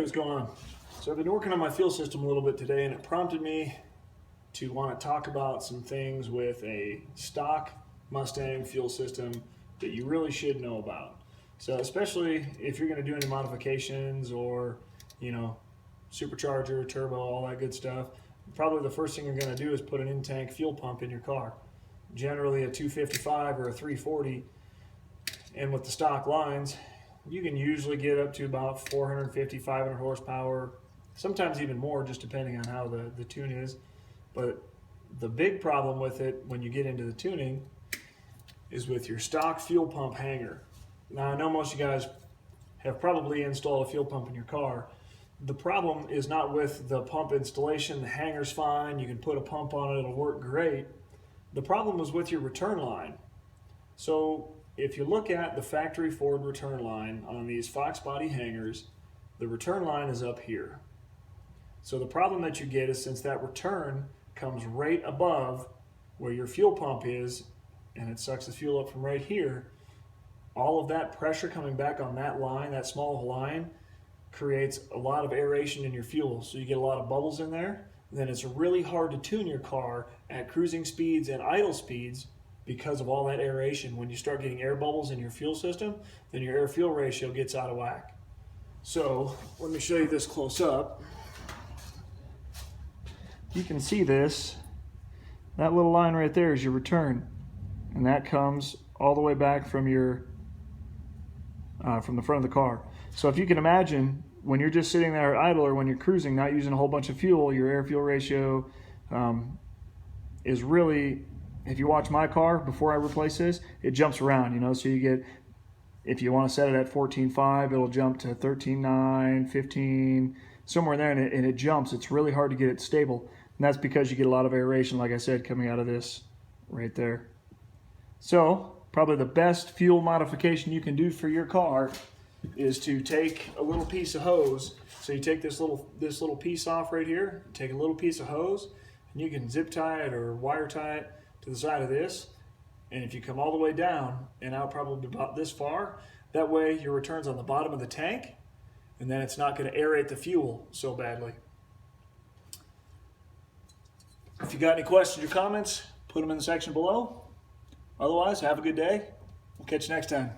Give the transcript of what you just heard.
what's going on? So I've been working on my fuel system a little bit today, and it prompted me to want to talk about some things with a stock Mustang fuel system that you really should know about. So especially if you're going to do any modifications or, supercharger, turbo, all that good stuff, probably the first thing you're going to do is put an in-tank fuel pump in your car. Generally a 255 or a 340, and with the stock lines, you can usually get up to about 450, 500 horsepower, sometimes even more, just depending on how the tune is. But the big problem with it when you get into the tuning is with your stock fuel pump hanger. Now, I know most of you guys have probably installed a fuel pump in your car. The problem is not with the pump installation. The hanger's fine. You can put a pump on it. It'll work great. The problem is with your return line. So if you look at the factory Ford return line on these Foxbody hangers, the return line is up here. So the problem that you get is, since that return comes right above where your fuel pump is, and it sucks the fuel up from right here, all of that pressure coming back on that line, that small line, creates a lot of aeration in your fuel. So you get a lot of bubbles in there. Then it's really hard to tune your car at cruising speeds and idle speeds because of all that aeration. When you start getting air bubbles in your fuel system, then your air-fuel ratio gets out of whack. So let me show you this close up. You can see this. That little line right there is your return, and that comes all the way back from your from the front of the car. So if you can imagine, when you're just sitting there idle or when you're cruising, not using a whole bunch of fuel, your air-fuel ratio is really, if you watch my car before I replace this, it jumps around, so you get, if you want to set it at 14.5, it'll jump to 13.9, 15, somewhere in there, and it jumps. It's really hard to get it stable, and that's because you get a lot of aeration, like I said, coming out of this right there. So probably the best fuel modification you can do for your car is to take a little piece of hose. So you take this little piece off right here, take a little piece of hose, and you can zip tie it or wire tie it to the side of this. And if you come all the way down and out probably about this far, that way your return's on the bottom of the tank, and then it's not going to aerate the fuel so badly. If you got any questions or comments, put them in the section below. Otherwise, have a good day. We'll catch you next time.